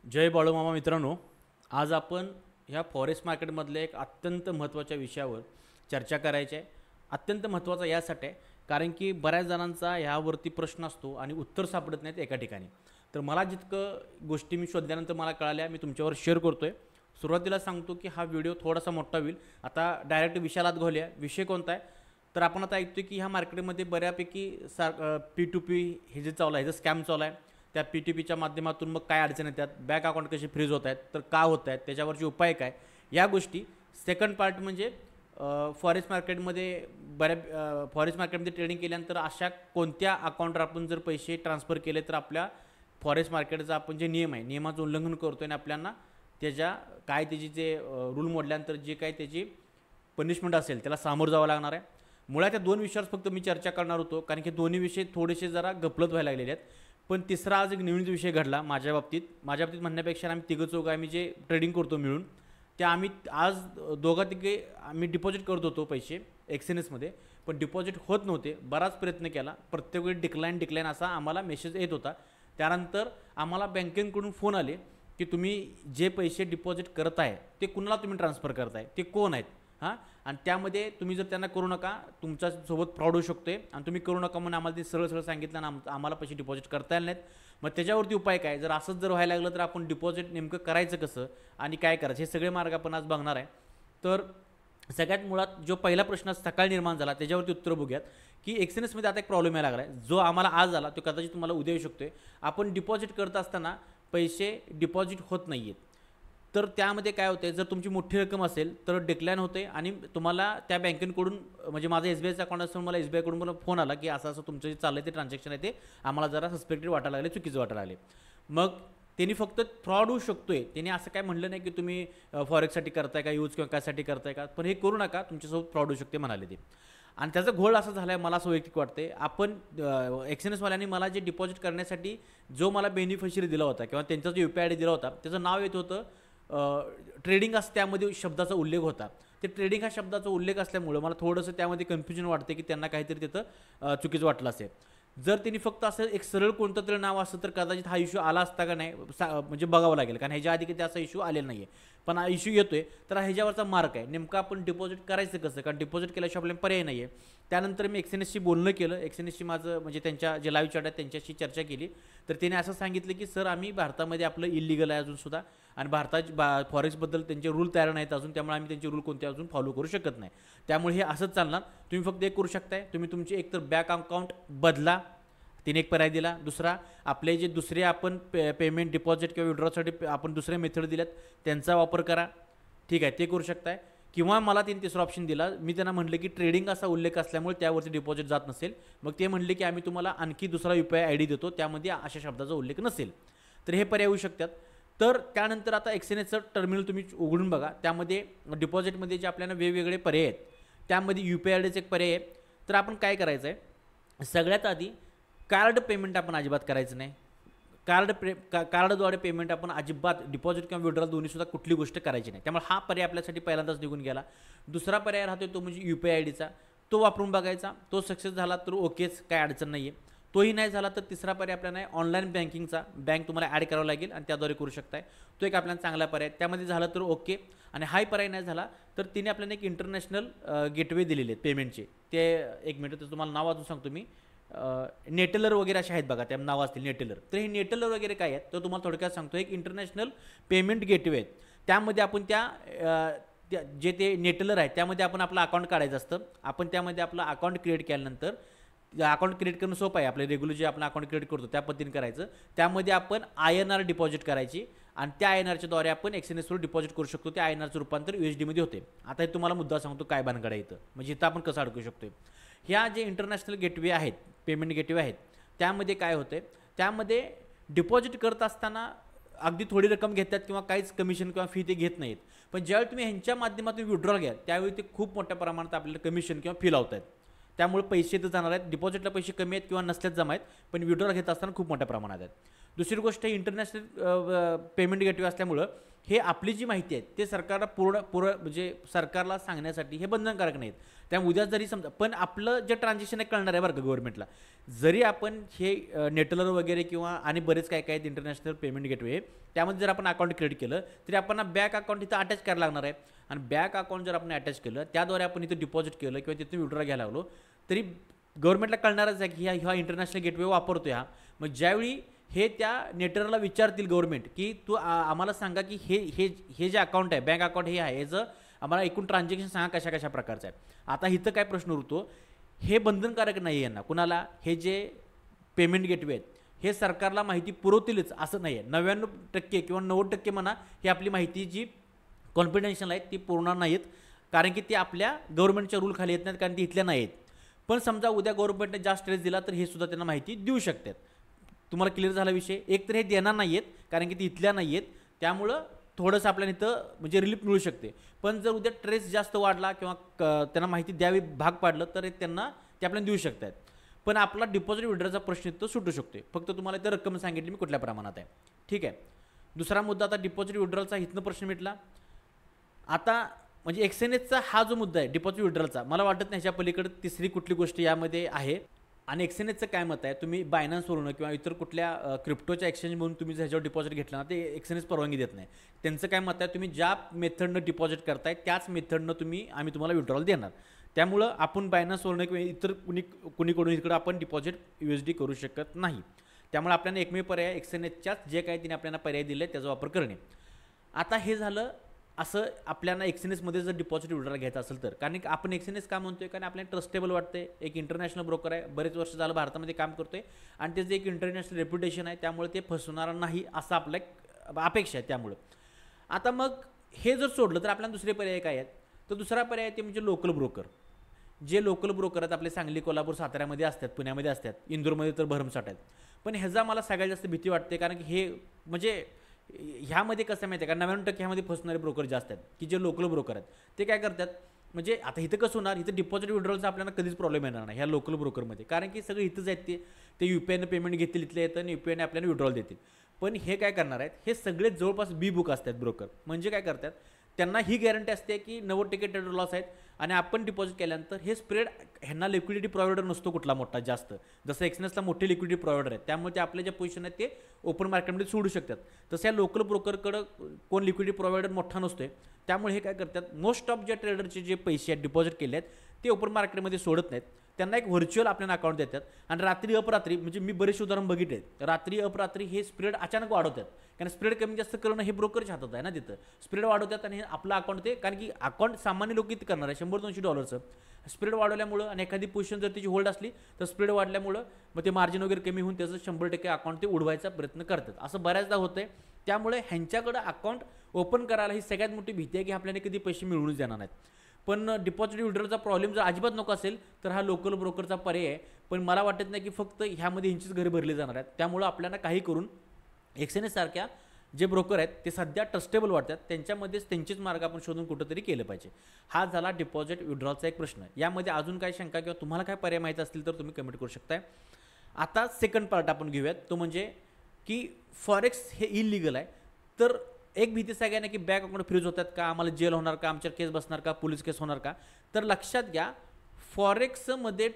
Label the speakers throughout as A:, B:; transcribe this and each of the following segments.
A: जय बाळूमामा मित्रांनो, आज आपण ह्या फॉरेस्ट मार्केटमधल्या एक अत्यंत महत्त्वाच्या विषयावर चर्चा करायची आहे. अत्यंत महत्त्वाचा यासाठी आहे कारण की बऱ्याच जणांचा ह्यावरती प्रश्न असतो आणि उत्तर सापडत नाहीत एका ठिकाणी. तर मला जितकं गोष्टी मी शोधल्यानंतर मला कळाल्या मी तुमच्यावर शेअर करतो आहे. सुरुवातीला सांगतो की हा व्हिडिओ थोडासा मोठा होईल. आता डायरेक्ट विषयालाच घालूया. विषय कोणता आहे? तर आपण आता ऐकतो की ह्या मार्केटमध्ये बऱ्यापैकी पी टू पी हे जे चालू आहे, हे जे स्कॅम चालू आहे, त्या पी टी पीच्या माध्यमातून मग काय अडचण येतात, बँक अकाउंट कसे फ्रीज होत आहेत, तर का होत आहेत, त्याच्यावरचे उपाय काय, या गोष्टी. सेकंड पार्ट म्हणजे फॉरेस्ट मार्केटमध्ये फॉरेस्ट मार्केटमध्ये ट्रेडिंग केल्यानंतर अशा कोणत्या अकाउंटवर आपण जर पैसे ट्रान्सफर केले तर आपल्या फॉरेस्ट मार्केटचा आपण जे नियम आहे नियमाचं उल्लंघन करतो आणि आपल्याला त्याच्या काय त्याची जे रूल मोडल्यानंतर जे काही त्याची पनिशमेंट असेल त्याला सामोरं जावं लागणार आहे. मुळात त्या दोन विषयावर फक्त मी चर्चा करणार होतो कारण की दोन्ही विषय थोडेसे जरा गफलत व्हायला लागलेले आहेत. पण तिसरा आज एक नवीन विषय घडला माझ्या बाबतीत म्हणण्यापेक्षा आम्ही तिघं चौघं आम्ही जे ट्रेडिंग करतो मिळून त्या आम्ही आज दोघा तिघे आम्ही डिपॉझिट करत होतो पैसे एक्सएनएसमध्ये. पण डिपॉझिट होत नव्हते. बराच प्रयत्न केला. प्रत्येक वेळी डिक्लाइन असा आम्हाला मेसेज येत होता. त्यानंतर आम्हाला बँकेकडून फोन आले की तुम्ही जे पैसे डिपॉझिट करत आहे ते कुणाला तुम्ही ट्रान्सफर करताय, ते कोण आहेत, हां. आणि त्यामध्ये तुम्ही जर त्यांना करू नका, तुमच्यासोबत फ्रॉड होऊ शकते आणि तुम्ही करू नका म्हणून आम्हाला ते सरळ सरळ सांगितलं आणि आम्हाला पैसे डिपॉझिट करता येणार नाहीत. मग त्याच्यावरती उपाय काय, जर असंच जर व्हायला लागलं तर आपण डिपॉझिट नेमकं करायचं कसं आणि काय करायचं, हे सगळे मार्ग आपण आज बघणार आहे. तर सगळ्यात मुळात जो पहिला प्रश्न सकाळी निर्माण झाला त्याच्यावरती उत्तर बघूयात की एक्सएनएसमध्ये आता एक प्रॉब्लेम यायला लागला आहे, जो आम्हाला आज आला तो कदाचित तुम्हाला उद्या येऊ शकतो. आपण डिपॉझिट करत असताना पैसे डिपॉझिट होत नाही आहेत. तर त्यामध्ये काय होते, जर तुमची मोठी रक्कम असेल तर डिक्लाइन होते आणि तुम्हाला त्या बँकेकडून म्हणजे माझं एस बी आयचं अकाउंट असून मला एस बी आयकडून मला फोन आला की असं असं तुमचं जे चाललं आहे ते ट्रान्झॅक्शन आहे ते आम्हाला जरा सस्पेक्टेड वाटायला लागले, चुकीचं वाटायला लागले. मग त्यांनी फक्त फ्रॉड होऊ शकतोय, त्यांनी असं काय म्हणलं नाही की तुम्ही फॉरेक्ससाठी करताय का यूज किंवा कायसाठी करताय का, पण हे करू नका, तुमच्यासोबत फ्रॉड होऊ शकते म्हणाले ते. आणि त्याचा घोळ असा झाला आहे, मला असं वैयक्तिक वाटते, आपण एक्सएनएसवाल्यांनी मला जे डिपॉझिट करण्यासाठी जो मला बेनिफिशरी दिला होता किंवा त्यांचा जो यू पी आय डी दिला होता त्याचं नाव येत होतं ट्रेडिंग, असं त्यामध्ये शब्दाचा उल्लेख होता. ते ट्रेडिंग हा शब्दाचा उल्लेख असल्यामुळं मला थोडंसं त्यामध्ये कन्फ्युजन वाटते की त्यांना काहीतरी तिथं चुकीचं वाटलं असेल. जर त्यांनी फक्त असं एक सरळ कोणतं तरी नाव असतं तर कदाचित हा इश्यू आला असता का नाही म्हणजे बघावं लागेल, कारण ह्याच्या आधी किती असा इश्यू आलेला नाही आहे. पण हा इश्यू येतोय तर ह्याच्यावरचा मार्क आहे नेमकं आपण डिपॉझिट करायचं कसं, कारण डिपॉझिट केल्याशिवाय आपल्याला पर्याय नाही आहे. त्यानंतर मी एक्सएनएसशी बोलणं केलं. एक्सएनएसशी माझं म्हणजे त्यांच्या जे लाईव्ह चॅट आहेत त्यांच्याशी चर्चा केली. तर त्याने असं सांगितलं की सर आम्ही भारतामध्ये आपलं इलिगल आहे अजूनसुद्धा आणि फॉरेक्सबद्दल त्यांचे रूल तयार नाहीत अजून, त्यामुळे आम्ही त्यांचे रूल कोणते अजून फॉलो करू शकत नाही. त्यामुळे हे असंच चालणार. तुम्ही फक्त एक करू शकताय, तुम्ही तुमचे एकतर बँक अकाउंट बदला, तिने एक पर्याय दिला. दुसरा, आपले जे दुसरे आपण पेमेंट डिपॉझिट किंवा विड्रॉसाठी आपण दुसरे मेथड दिल्यात त्यांचा वापर करा, ठीक आहे, ते करू शकताय. किंवा मला त्यांनी तिसरा ऑप्शन दिला. मी त्यांना म्हटलं की ट्रेडिंग असा उल्लेख असल्यामुळे त्यावरती डिपॉझिट जात नसेल. मग ते म्हणले की आम्ही तुम्हाला आणखी दुसरा U P I I D देतो त्यामध्ये अशा शब्दाचा उल्लेख नसेल. तर हे पर्याय होऊ शकतात. तर त्यानंतर आता एक्सएनएसचं टर्मिनल तुम्ही उघडून बघा. त्यामध्ये डिपॉझिटमध्ये जे आपल्याला वेगवेगळे पर्याय आहेत त्यामध्ये यू पी आय आय डीचं एक पर्याय आहे. तर आपण काय करायचं आहे, सगळ्यात आधी कार्ड पेमेंट आपण अजिबात करायचं नाही. कार्डद्वारे पेमेंट आपण अजिबात डिपॉझिट किंवा विड्रॉल दोन्हीसुद्धा कुठली गोष्ट करायची नाही. त्यामुळे हा पर्याय आपल्यासाठी पहिल्यांदाच निघून गेला. दुसरा पर्याय राहतो तो म्हणजे यू पी आय आय डीचा, तो वापरून बघायचा. तो सक्सेस झाला तर ओकेच, काय अडचण नाही आहे. तोही नाही झाला तर तिसरा पर्याय आपल्याला ऑनलाईन बँकिंगचा, बँक तुम्हाला ॲड करावं लागेल आणि त्याद्वारे करू शकताय. तो एक आपल्याला चांगला पर्याय. त्यामध्ये झालं तर ओके. आणि हाही पर्याय नाही झाला तर तिने आपल्याला एक इंटरनॅशनल गेटवे दिलेले आहेत पेमेंटचे. ते एक मिनिट तर तुम्हाला नाव वाचून सांगतो मी. नेटेलर वगैरे असे आहेत बघा, त्या नाव असतील नेटेलर. तर हे नेटेलर वगैरे काय आहेत तर तुम्हाला थोडक्यात सांगतो. एक इंटरनॅशनल पेमेंट गेटवे आहेत. त्यामध्ये आपण जे ते नेटेलर आहेत त्यामध्ये आपण आपलं अकाउंट काढायचं असतं. आपण त्यामध्ये आपलं अकाउंट क्रिएट केल्यानंतर अकाउंट क्रिएट करणं सोपं आहे. आपलं रेग्युलर जे आपण अकाउंट क्रिएट करतो त्या पद्धतीने करायचं. त्यामध्ये आपण आय एन आर डिपॉझिट करायची आणि त्या आय एन आरच्या द्वारे आपण एक्सएनएसवर डिपॉझिट करू शकतो. त्या आय एन आरचं रूपांतर यू एस डीमध्ये होते. आता हे तुम्हाला मुद्दा सांगतो काय भानगड आहे इथं, म्हणजे इथं आपण कसं अडकू शकतो. ह्या जे इंटरनॅशनल गेटवे आहेत, पेमेंट गेटवे आहेत, त्यामध्ये काय होते, त्यामध्ये डिपॉझिट करत असताना अगदी थोडी रक्कम घेतात किंवा काहीच कमिशन किंवा फी ते घेत नाहीत. पण ज्यावेळी तुम्ही ह्यांच्या माध्यमातून विड्रॉल घ्या त्यावेळी ते खूप मोठ्या प्रमाणात आपल्याला कमिशन किंवा फी लावत आहेत. त्यामुळे पैसे तर जाणार आहेत. डिपॉझिटला पैसे कमी आहेत किंवा नसल्याच जमा आहेत, पण विड्रॉल घेत असताना खूप मोठ्या प्रमाणात आहेत. दुसरी गोष्ट, इंटरनॅशनल पेमेंट गेटवे असल्यामुळं हे आपली जी माहिती आहे ते सरकारला पूर्ण म्हणजे सरकारला सांगण्यासाठी हे बंधनकारक नाहीत. त्यामुळे उद्या जरी समजा पण आपलं जे ट्रान्झॅक्शन आहे कळणार आहे बरं का गव्हर्नमेंटला. जरी आपण हे नेटलर वगैरे किंवा आणि बरेच काय काय इंटरनॅशनल पेमेंट गेटवे त्यामध्ये जर आपण अकाउंट क्रिएट केलं तरी आपण बँक अकाउंट इथं अटॅच करायला लागणार आहे. आणि बँक अकाउंट जर आपण अटॅच केलं त्याद्वारे आपण इथं डिपॉझिट केलं किंवा तिथून विड्रॉ घ्यायला लागलो तरी गव्हर्नमेंटला कळणारच आहे की ह्या इंटरनॅशनल गेटवे वापरतो हा. मग ज्यावेळी हे त्या नेटरला विचारतील गव्हर्नमेंट की तू आम्हाला सांगा की हे जे अकाउंट आहे बँक अकाउंट हे आहे याचं आम्हाला एकूण ट्रान्झॅक्शन सांगा कशा कशा प्रकारचं आहे. आता इथं काय प्रश्न उरतो, हे बंधनकारक नाही आहे यांना कुणाला, हे जे पेमेंट गेटवे आहेत हे सरकारला माहिती पुरवतीलच असं नाही आहे. 99% किंवा 90% म्हणा ही आपली माहिती जी कॉन्फिडेन्शियल आहेत ती पुरवणार नाहीत कारण की ते आपल्या गव्हर्नमेंटच्या रूल खाली येत नाहीत कारण ती इथल्या नाहीत. पण समजा उद्या गव्हर्नमेंटने जास्त स्ट्रेस दिला तर हे सुद्धा त्यांना माहिती देऊ शकतात. तुम्हाला क्लिअर झाला विषय. एक तर हे देणार नाही आहेत कारण की ती इथल्या नाही आहेत त्यामुळं थोडंसं आपल्याला इथं म्हणजे रिलीफ मिळू शकते. पण जर उद्या ट्रेस जास्त वाढला किंवा त्यांना माहिती द्यावी भाग पाडलं तर त्यांना ते आपल्याला देऊ शकतात. पण आपला डिपॉझिट विड्रॉचा प्रश्न इथं सुटू शकतो. फक्त तुम्हाला इथं रक्कम सांगितली मी कुठल्या प्रमाणात आहे. ठीक आहे. दुसरा मुद्दा आता डिपॉझिट विड्रॉचा इथनं प्रश्न मिटला. आता म्हणजे एक्सएनएचचा हा जो मुद्दा आहे डिपॉझिट विड्रॉचा मला वाटत नाही ह्याच्या पलीकडे तिसरी कुठली गोष्ट यामध्ये आहे. आणि एक्सएनएचचं काय मत आहे, तुम्ही बायनान्सवरून किंवा इतर कुठल्या क्रिप्टोच्या एक्सचेंज म्हणून तुम्ही ह्याच्यावर डिपॉझिट घेतला ना ते एक्सएनएच परवानगी देत नाही. त्यांचं काय मत आहे, तुम्ही ज्या मेथडनं डिपॉझिट करताय त्याच मेथडनं आम्ही तुम्हाला विड्रॉल देणार. त्यामुळं आपण बायनान्सवरून किंवा इतर कुणीकडून इकडं आपण डिपॉझिट USD करू शकत नाही. त्यामुळे आपल्याला एकमेव पर्याय एक्सएनएचच्याच जे काही तिने आपल्याला पर्याय दिले त्याचा वापर करणे. आता हे झालं असं आपल्याला एक्सएनएचमध्ये जर डिपॉझिट विड्रॉल घ्यायचं असेल तर. कारण आपण एक्सएनएच का म्हणतोय, कारण आपल्याला ट्रस्टेबल वाटते. एक इंटरनॅशनल ब्रोकर आहे, बरेच वर्ष झालं भारतामध्ये काम करतोय आणि त्याचं एक इंटरनॅशनल रेप्युटेशन आहे त्यामुळे ते फसवणार नाही असं आपलं एक अपेक्षा आहे. त्यामुळं आता मग हे जर सोडलं तर आपल्याला दुसरे पर्याय काय आहेत, तर दुसरा पर्याय ते म्हणजे लोकल ब्रोकर. जे लोकल ब्रोकर आहेत आपले सांगली, कोल्हापूर, साताऱ्यामध्ये असतात, पुण्यामध्ये असतात, इंदूरमध्ये तर भरमसाठ आहेत. पण ह्याचा मला सगळ्यात जास्त भीती वाटते कारण की हे म्हणजे ह्यामध्ये कसं माहिती आहे का 99% ह्यामध्ये फसणारे ब्रोकर जास्त आहेत की जे लोकल ब्रोकर आहेत. ते काय करतात म्हणजे आता इथं कसं होणार, इथं डिपॉझिट विड्रॉलचा आपल्याला कधीच प्रॉब्लेम येणार नाही ह्या लोकल ब्रोकरमध्ये कारण की सगळे इथंच आहेत. ते UPIने पेमेंट घेतील इथले येतं आणि UPIने आपल्याला विड्रॉल देतील. पण हे काय करणार आहेत, हे सगळे जवळपास बी बुक असतात ब्रोकर. म्हणजे काय करतात, त्यांना ही गॅरंटी असते की 90% ट्रेडर लॉस आहेत आणि आपण डिपॉझिट केल्यानंतर हे स्प्रेड ह्यांना लिक्विडिटी प्रोव्हायडर नसतो कुठला मोठा जास्त, जसं एक्सएनएचला मोठे लिक्विडिटी प्रोव्हायडर आहेत त्यामुळे ते आपले जे पोझिशन आहेत ते ओपन मार्केटमध्ये सोडू शकतात. तसं या लोकल ब्रोकरकडं कोण लिक्विडिटी प्रोव्हायडर मोठा नसतोय त्यामुळे हे काय करतात, मोस्ट ऑफ जे ट्रेडरचे जे पैसे आहेत डिपॉझिट केले आहेत ते ओपन मार्केटमध्ये सोडत नाहीत. त्यांना एक व्हर्च्युअल आपल्याला अकाउंट देतात आणि रात्री अपरात्री म्हणजे मी बरेचसे उदाहरण बघितले रात्री अपरात्री हे स्प्रेड अचानक वाढवतात कारण स्प्रेड कमी जास्त करणं हे ब्रोकरच्या हातात आहे ना. तिथं स्प्रेड वाढवतात आणि हे आपलं अकाउंट ते कारण की अकाउंट सामान्य लोक किती करणार आहे $100-200 स्प्रेड वाढवल्यामुळं आणि एखादी पोझिशन जर त्याची होल्ड असली तर स्प्रेड वाढल्यामुळं मग ते मार्जिन वगैरे कमी होऊन त्याचं 100% अकाउंट ते उडवायचा प्रयत्न करतात. असं बऱ्याचदा होतं आहे. त्यामुळे ह्यांच्याकडं अकाउंट ओपन करायला ही सगळ्यात मोठी भीती आहे की आपल्याला कधी पैसे मिळूनच देणार नाहीत. पण डिपॉझिट विड्रॉलचा प्रॉब्लेम जर अजिबात नको असेल तर हा लोकल ब्रोकरचा पर्याय आहे. पण मला वाटत नाही की फक्त ह्यामध्ये ह्यांचीच घरे भरली जाणार आहेत. त्यामुळं आपल्याला काही करून एक्सएनएच सारख्या जे ब्रोकर आहेत ते सध्या ट्रस्टेबल वाटतात त्यांच्यामध्येच त्यांचेच मार्ग आपण शोधून कुठंतरी केलं पाहिजे. हा झाला डिपॉझिट विड्रॉलचा एक प्रश्न. यामध्ये अजून काय शंका किंवा तुम्हाला काय पर्याय माहीत असतील तर तुम्ही कमेंट करू शकताय. आता सेकंड पार्ट आपण घेऊयात, तो म्हणजे की फॉरेक्स हे इलिगल आहे. तर एक भीती सगळ्यांना की बँक अकाउंट फ्रीज होतात का, आम्हाला जेल होणार का, आमच्यावर केस बसणार का, पोलीस केस होणार का. तर लक्षात घ्या फॉरेक्समध्ये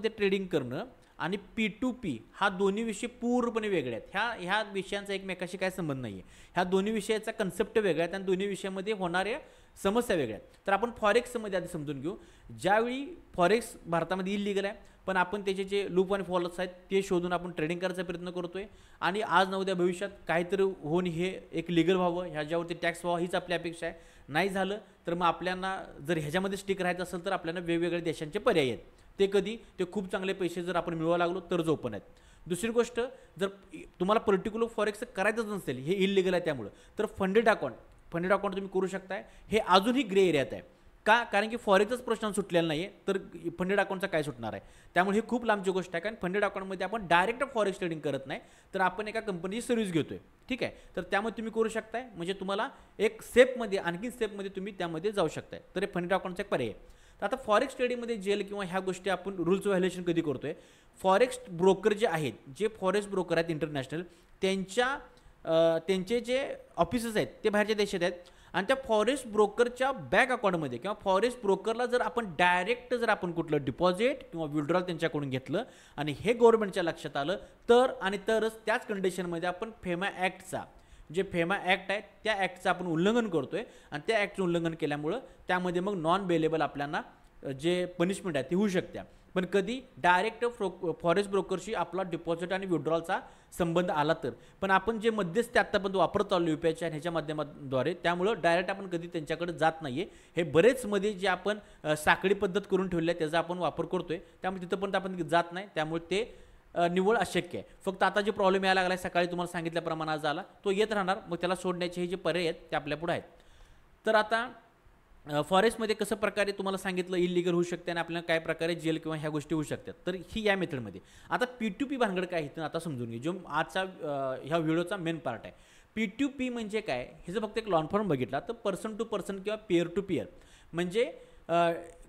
A: ट्रेडिंग करणं आणि P2P हा दोन्ही विषय पूर्णपणे वेगळे आहेत. ह्या विषयांचा एकमेकाशी काय संबंध नाही आहे. ह्या दोन्ही विषयाचा कन्सेप्ट वेगळा आहेत आणि दोन्ही विषयामध्ये होणाऱ्या समस्या वेगळ्या आहेत. तर आपण फॉरेक्समध्ये आधी समजून घेऊ. ज्यावेळी फॉरेक्स भारतामध्ये इलिगल आहे पण आपण त्याचे जे लूप आणि फॉलोअर्स आहेत ते शोधून आपण ट्रेडिंग करायचा प्रयत्न करतोय आणि आज न उद्या भविष्यात काहीतरी होऊन हे एक लिगल व्हावं, ह्याच्यावरती टॅक्स व्हावा हीच आपली अपेक्षा आहे. नाही झालं तर मग आपल्याला जर ह्याच्यामध्ये स्टिक राहायचं असेल तर आपल्याला वेगवेगळ्या देशांचे पर्याय आहेत. ते कधी ते खूप चांगले पैसे जर आपण मिळवा लागलो तरच ओपन आहेत. दुसरी गोष्ट, जर तुम्हाला पर्टिक्युलर फॉरेक्स करायचंच नसेल, हे इलिगल आहे त्यामुळं, तर फंडेड अकाउंट तुम्ही करू शकताय. हे अजूनही ग्रे एरियात आहे का, कारण की फॉरेक्सचाच प्रश्न सुटलेला नाही आहे तर फंडेड अकाउंटचा काय सुटणार आहे. त्यामुळे ही खूप लांबची गोष्ट आहे कारण फंडेड अकाउंटमध्ये आपण डायरेक्ट फॉरेक्स ट्रेडिंग करत नाही तर आपण एका कंपनीची सर्व्हिस घेतोय. ठीक आहे, तर त्यामध्ये तुम्ही करू शकताय. म्हणजे तुम्हाला एक स्टेपमध्ये आणखी स्टेपमध्ये तुम्ही त्यामध्ये जाऊ शकताय. तर हे फंडेड अकाउंटचा एक पर्याय आहे. तर आता फॉरेक्स ट्रेडिंगमध्ये जेल किंवा ह्या गोष्टी आपण रूल्स व्हायलेशन कधी करतोय, फॉरेक्स ब्रोकर जे आहेत, जे फॉरेक्स ब्रोकर आहेत इंटरनॅशनल, त्यांच्या त्यांचे जे ऑफिसेस आहेत ते बाहेरच्या देशात आहेत आणि त्या फॉरेस्ट ब्रोकरच्या बँक अकाउंटमध्ये किंवा फॉरेस्ट ब्रोकरला जर आपण डायरेक्ट जर आपण कुठलं डिपॉझिट किंवा विड्रॉल त्यांच्याकडून घेतलं आणि हे गव्हर्नमेंटच्या लक्षात आलं तर आणि तरच त्याच कंडिशनमध्ये आपण फेमा ॲक्टचा जे फेमा ॲक्ट आहे त्या ॲक्टचं आपण उल्लंघन करतोय आणि त्या ॲक्टचं उल्लंघन केल्यामुळं त्यामध्ये मग नॉन बेलेबल आपल्याला जे पनिशमेंट आहे ती होऊ शकते. पण कधी डायरेक्ट फॉरेस्ट ब्रोकरशी आपला डिपॉझिट आणि विड्रॉलचा संबंध आला तर. पण आपण जे मध्यस्थी आत्तापर्यंत वापरत आलो UPIच्या आणि ह्याच्या माध्यमाद्वारे त्यामुळं डायरेक्ट आपण कधी त्यांच्याकडे जात नाही आहे. हे बरेच मध्ये जे आपण साखळी पद्धत करून ठेवली आहे त्याचा आपण वापर करतोय त्यामुळे तिथंपर्यंत आपण जात नाही त्यामुळे ते निव्वळ अशक्य आहे. फक्त आता जे प्रॉब्लेम यायला लागला आहे सकाळी तुम्हाला सांगितल्याप्रमाणे आज आला तो येत राहणार मग त्याला सोडण्याचे हे जे पर्याय आहेत ते आपल्यापुढे आहेत. तर आता फॉरेस्टमध्ये कसं प्रकारे तुम्हाला सांगितलं इलिगल होऊ शकते आणि आपल्याला काय प्रकारे जेल किंवा ह्या गोष्टी होऊ शकतात तर ही या मेथडमध्ये. आता P2P भानगड काय आहे आता समजून घे जो आजचा ह्या व्हिडिओचा मेन पार्ट आहे. P2P म्हणजे काय ह्याचं फक्त एक लॉन फॉर्म बघितला तर पर्सन टू पर्सन किंवा पेअर टू पेअर म्हणजे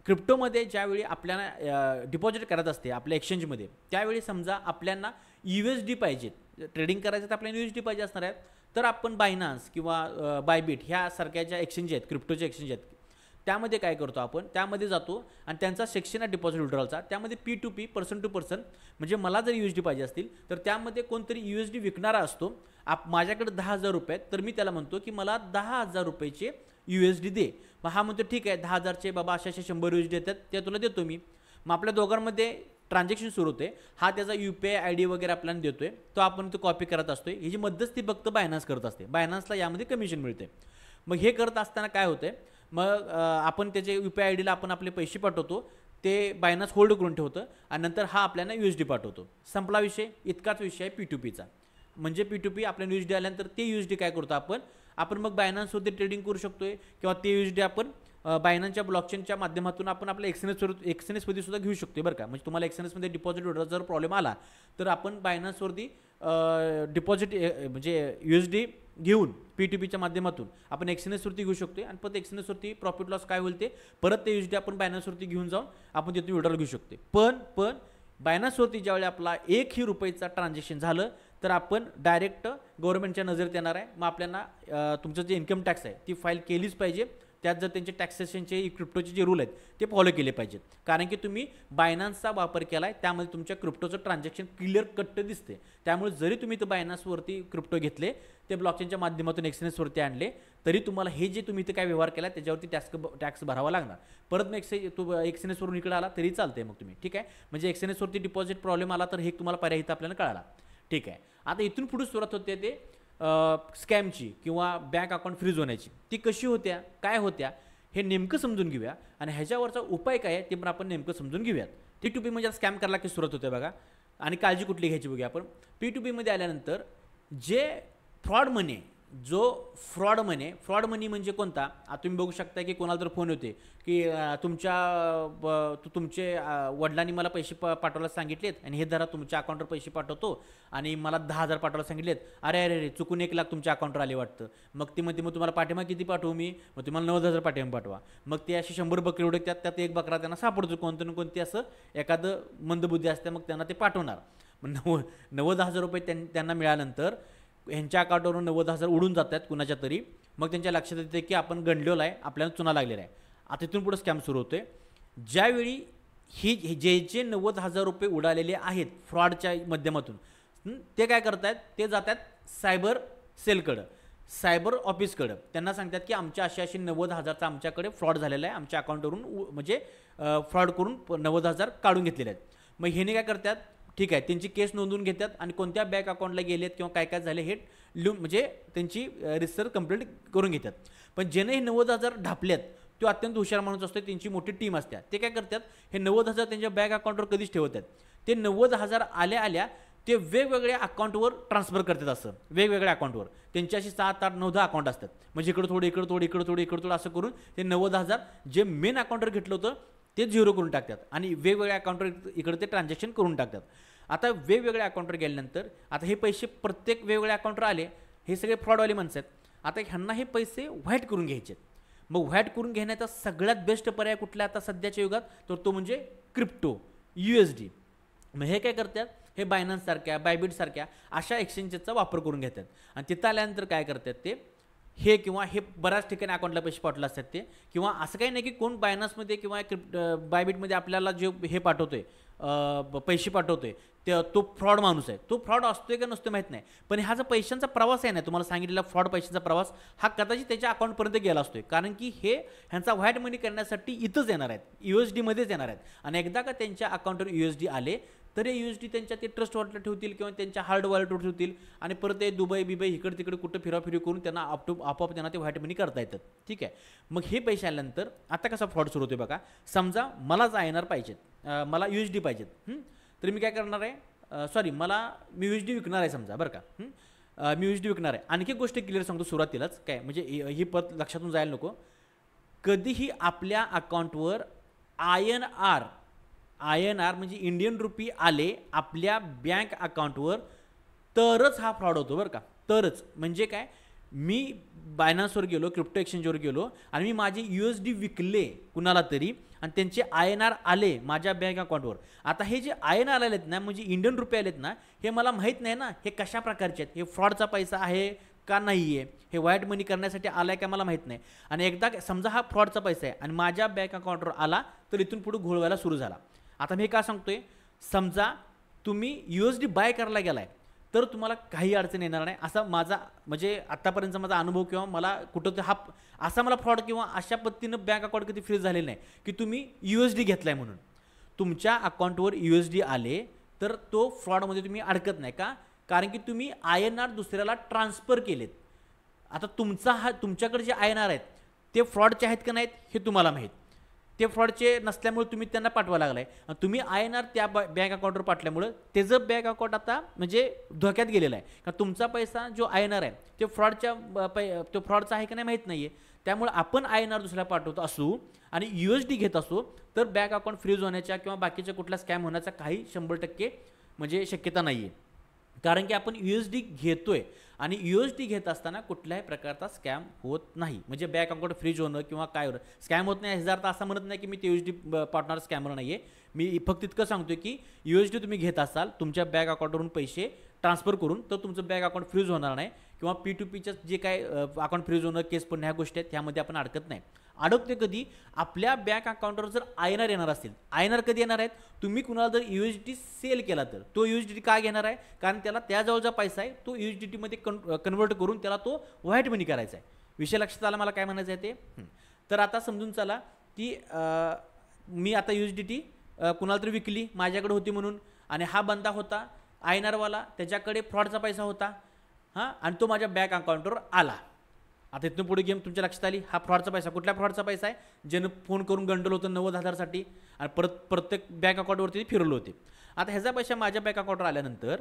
A: क्रिप्टोमध्ये ज्यावेळी आपल्याला डिपॉझिट करत असते आपल्या एक्सचेंजमध्ये त्यावेळी समजा आपल्याला USD पाहिजेत ट्रेडिंग करायचं तर आपल्याला USD पाहिजे असणार आहेत तर आपण बायनान्स किंवा बायबिट ह्या सारख्या ज्या एक्सचेंज आहेत क्रिप्टोचे एक्सचेंज आहेत त्यामध्ये काय करतो आपण त्यामध्ये जातो आणि त्यांचा सेक्शन आहे डिपॉझिट विड्रॉलचा त्यामध्ये P2P पर्सन टू पर्सन म्हणजे मला जर USD पाहिजे असतील तर त्यामध्ये कोणतरी USD विकणारा असतो माझ्याकडे 10,000 रुपये तर मी त्याला म्हणतो की मला 10,000 रुपयेचे USD दे. मग हा म्हणतो ठीक आहे 10,000चे बाबा अशा 100 USD येतात ते तुला देतो मी. मग आपल्या दोघांमध्ये ट्रान्झॅक्शन सुरू होते हा त्याचा UPI ID वगैरे आपल्याला देतोय तो आपण तो कॉपी करत असतोय. ही जी मध्यस्थी फक्त बायनान्स करत असते बायनान्सला यामध्ये कमिशन मिळते. मग हे करत असताना काय होतंय मग आपण त्याचे UPI ID ला आपण आपले पैसे पाठवतो ते बायनान्स होल्ड करून ठेवतं आणि नंतर हा आपल्याला USD पाठवतो. संपला विषय. इतकाच विषय आहे P2Pचा. म्हणजे P2P आपल्याला USD आल्यानंतर ते USD काय करतो आपण मग बायनान्सवरती ट्रेडिंग करू शकतोय किंवा ते USD आपण बायनान्सच्या ब्लॉकचेनच्या माध्यमातून आपण आपल्या एक्सएनएसमध्ये सुद्धा घेऊ शकतो बरं का. म्हणजे तुम्हाला एक्सएनएसमध्ये डिपॉझिट विड्रॉल जर प्रॉब्लेम आला तर आपण बायनान्सवरती डिपॉझिट म्हणजे USD घेऊन P2Pच्या माध्यमातून आपण एक्सएनएसवरती घेऊ शकतो आणि परत एक्सएनएसवरती प्रॉफिट लॉस काय होईल ते परत ते USD आपण बायनान्सवरती घेऊन जाऊन आपण तिथे विड्रॉल घेऊ शकतो. पण बायनान्सवरती ज्यावेळी आपला 1 रुपयाचा ट्रान्झॅक्शन झालं तर आपण डायरेक्ट गव्हर्नमेंटच्या नजरेत येणार आहे. मग आपल्याला तुमचं जे इन्कम टॅक्स आहे ती फाईल केलीच पाहिजे. त्यात जर त्यांचे टॅक्सेशनचे क्रिप्टोचे जे रूल आहेत ते फॉलो केले पाहिजेत कारण की तुम्ही बायनान्सचा वापर केला आहे त्यामध्ये तुमच्या क्रिप्टोचं ट्रान्झॅक्शन क्लिअर कट दिसते. त्यामुळे जरी तुम्ही ते बायनान्सवरती क्रिप्टो घेतले ते ब्लॉकचेनच्या माध्यमातून एक्सएनएसवरती आणले तरी तुम्हाला हे जे तुम्ही इथे काय व्यवहार केला त्याच्यावरती टॅक्स भरावा लागणार. परत मग एक्सएनएसवरून इकडे आला तरी चालते मग तुम्ही ठीक आहे. म्हणजे एक्सएनएसवरती डिपॉझिट प्रॉब्लेम आला तर हे तुम्हाला पर्याय इथं आपल्याला कळाला ठीक आहे. आता इथून पुढे सुरुवात होते ते स्कॅमची किंवा बँक अकाउंट फ्रीज होण्याची. ती कशी होत्या काय होत्या हे नेमकं समजून घेऊया आणि ह्याच्यावरचा उपाय काय आहे ते पण आपण नेमकं समजून घेऊयात. P2P म्हणजे स्कॅम करायला की सुरुवात होते बघा आणि काळजी कुठली घ्यायची बघूया आपण. P2P मध्ये आल्यानंतर जे फ्रॉड मनी जो फ्रॉड मनी म्हणजे कोणता तुम्ही बघू शकता की कोणाला तर फोन होते की तुमचे वडिलांनी मला पैसे पाठवायला सांगितलेत आणि हे धरा तुमच्या अकाउंटवर पैसे पाठवतो आणि मला 10,000 पाठवायला सांगितलेत. अरे चुकून 1,00,000 तुमच्या अकाउंटवर आले वाटतं. मग ती म्हणते मग तुम्हाला पाठिंबा किती पाठवू मी मग तुम्हाला 90,000 पाठिंबा पाठवा. मग ते असे 100 बकरी उडकतात त्यात एक बकरा त्यांना सापडतो कोणतं ना कोणती असं एखादं मंदबुद्धी असते मग त्यांना ते पाठवणार. मग 90,000 रुपये त्यांना मिळाल्यानंतर ह्यांच्या अकाउंटवरून 90,000 उडून जातात कुणाच्या तरी. मग त्यांच्या लक्षात येते की आपण गंडलेलो आहे आपल्याला चुना लागलेला आहे. आता तिथून पुढे स्कॅम सुरू होते. ज्यावेळी जे 90,000 रुपये उडालेले आहेत फ्रॉडच्या माध्यमातून ते काय करतात ते जातात सायबर सेलकडं सायबर ऑफिसकडं त्यांना सांगतात की आमच्या अशी 90,000चा आमच्याकडे फ्रॉड झालेला आहे आमच्या अकाउंटवरून म्हणजे फ्रॉड करून 90,000 काढून घेतलेले आहेत. मग ह्याने काय करतात ठीक आहे त्यांची केस नोंदवून घेतात आणि कोणत्या बँक अकाउंटला गेलेत किंवा काय झाले हे म्हणजे त्यांची रिसर्च कंप्लीट करून घेतात. पण ज्याने हे 90,000 ढापल्यात तो अत्यंत हुशार माणूस असतो त्यांची मोठी टीम असते. ते काय करतात हे 90,000 त्यांच्या बँक अकाउंटवर कधीच ठेवत आहेत. ते 90,000 आल्या ते वेगवेगळ्या अकाउंटवर ट्रान्सफर करतात. असं वेगवेगळ्या अकाउंटवर त्यांची अशी 7, 8, 9, 10 अकाउंट असतात. म्हणजे इकडं थोडं असं करून ते 90,000 जे मेन अकाउंटवर घेतलं होतं ते झिरो करून टाकतात आणि वेगवेगळ्या अकाउंटवर इकडे ते ट्रान्झॅक्शन करून टाकतात. आता वेगवेगळ्या अकाउंटवर गेल्यानंतर आता हे पैसे प्रत्येक वेगवेगळ्या अकाउंटवर आले हे सगळे फ्रॉडवाले माणसं आहेत. आता ह्यांना हे पैसे व्हाईट करून घ्यायचे. मग व्हाईट करून घेण्याचा सगळ्यात बेस्ट पर्याय कुठला आता सध्याच्या युगात तर तो म्हणजे क्रिप्टो USD. मग हे काय करतात हे बायनान्ससारख्या बायबिटसारख्या अशा एक्सचेंजेसचा वापर करून घेतात आणि तिथं आल्यानंतर काय करतात ते हे किंवा हे बऱ्याच ठिकाणी अकाउंटला पैसे पाठवले असतात ते किंवा असं काही नाही की कोण बायनान्समध्ये किंवा बायबिटमध्ये आपल्याला जे हे पाठवतोय पैसे पाठवतोय तो फ्रॉड माणूस आहे. तो फ्रॉड असतोय का नसतो माहीत नाही, पण हा जो पैशांचा प्रवास आहे ना, तुम्हाला सांगितलेला फ्रॉड पैशांचा प्रवास हा कदाचित त्याच्या अकाउंटपर्यंत गेला असतोय, कारण की हे ह्यांचा व्हाईट मनी करण्यासाठी इथंच येणार आहेत, USDमध्येच येणार आहेत. आणि एकदा का त्यांच्या अकाउंटवर USD आले तर हे USD त्यांच्या ते ट्रस्ट वॉलेटला ठेवतील किंवा त्यांच्या हार्ड वॉलेटवर ठेवतील आणि परत ते दुबई बिबई इकडे तिकडे कुठं फिराफिरी करून त्यांना आपोआप त्यांना ते व्हाईट मनी करता येतात. ठीक आहे. मग हे पैसे आल्यानंतर आता कसा फ्रॉड सुरू होते बघा. समजा मलाच INR पाहिजेत, मला USD पाहिजेत, तर मी काय करणार आहे, मी USD विकणार आहे समजा, बरं का. मी USD विकणार आहे. आणखी गोष्ट क्लिअर सांगतो सुरुवातीलाच, काय म्हणजे ही पद लक्षातून जायला नको. कधीही आपल्या अकाउंटवर INR म्हणजे इंडियन रुपी आले आपल्या बँक अकाउंटवर तरच हा फ्रॉड होतो, बरं का. तरच म्हणजे काय, मी बायनान्सवर गेलो, क्रिप्टो एक्सचेंजवर गेलो आणि मी माझे USD विकले कुणाला तरी आणि त्यांचे INR आले माझ्या बँक अकाउंटवर. आता हे जे INR आलेत ना, म्हणजे इंडियन रुपये आलेत ना, हे मला माहीत नाही ना हे कशा प्रकारचे आहेत, हे फ्रॉडचा पैसा आहे का नाही आहे, हे व्हाईट मनी करण्यासाठी आला आहे का मला माहीत नाही. आणि एकदा समजा हा फ्रॉडचा पैसा आहे आणि माझ्या बँक अकाउंटवर आला तर इथून पुढे घोळ व्हायला सुरू झाला. आता मी काय सांगतोय, समजा तुम्ही USD बाय करायला गेलाय तर तुम्हाला काही अडचण येणार नाही, असा माझा म्हणजे आत्तापर्यंतचा माझा अनुभव किंवा मला कुठं हा असा मला फ्रॉड किंवा अशा पद्धतीनं बँक अकाउंट कधी फ्रीज झालेलं नाही की तुम्ही USD घेतलाय म्हणून. तुमच्या अकाउंटवर USD आले तर तो फ्रॉडमध्ये तुम्ही अडकत नाही का, कारण की तुम्ही INR दुसऱ्याला ट्रान्सफर केलेत. आता तुमच्याकडे जे INR आहेत ते फ्रॉडचे आहेत का नाहीत हे तुम्हाला माहीत, ते फ्रॉडचे नसल्यामुळे तुम्ही त्यांना पाठवा लागलाय आणि तुम्ही INR त्या बँक अकाउंटवर पाठल्यामुळे त्याचं बँक अकाउंट आता म्हणजे धोक्यात गेलेलं आहे. कारण तुमचा पैसा जो INR आहे ते तो फ्रॉडचा आहे का नाही माहीत नाही आहे. त्यामुळे आपण INR दुसऱ्याला पाठवतो असू आणि USD घेत असो तर बँक अकाउंट फ्रीज होण्याच्या किंवा बाकीच्या कुठला स्कॅम होण्याचा काही 100% म्हणजे शक्यता नाही आहे, कारण की आपण USD घेतोय आणि USD घेत असताना कुठल्याही प्रकारचा स्कॅम होत नाही. म्हणजे बँक अकाउंट फ्रीज होणं किंवा काय होणं स्कॅम होत नाही ह्याचा अर्थ असं म्हणत नाही की मी ते USD पाठवणार स्कॅमर नाही आहे. मी फक्त इतकं सांगतोय की USD तुम्ही घेत असाल तुमच्या बँक अकाउंटवरून पैसे ट्रान्सफर करून तर तुमचं बँक अकाउंट फ्रीज होणार नाही किंवा P2Pच्या जे काय अकाउंट फ्रीज होणं केस पण ह्या गोष्टी आहेत त्यामध्ये आपण अडकत नाही. अडकते कधी, आपल्या बँक अकाउंटवर जर INR येणार असतील. INR कधी येणार आहेत, तुम्ही कुणाला जर USD सेल केला तर तो USD काय घेणार आहे, कारण त्याला त्याजवळचा पैसा आहे तो USDT मध्ये कन्वर्ट करून त्याला तो व्हाईट मनी करायचा आहे. विषय लक्षात आला मला काय म्हणायचं आहे ते. तर आता समजून चला की मी आता USDT कुणाला तरी विकली माझ्याकडे होती म्हणून आणि हा बंदा होता INR वाला, त्याच्याकडे फ्रॉडचा पैसा होता आणि तो माझ्या बँक अकाउंटवर आला. आता इथून पुढे गेम तुमच्या लक्षात आली, हा फ्रॉडचा पैसा कुठल्या फ्रॉडचा पैसा आहे, ज्यानं फोन करून गंडलं होतं 90,000 साठी आणि प्रत्येक बँक अकाउंटवरती फिरवलं होते. आता ह्याचा पैसा माझ्या बँक अकाउंटवर आल्यानंतर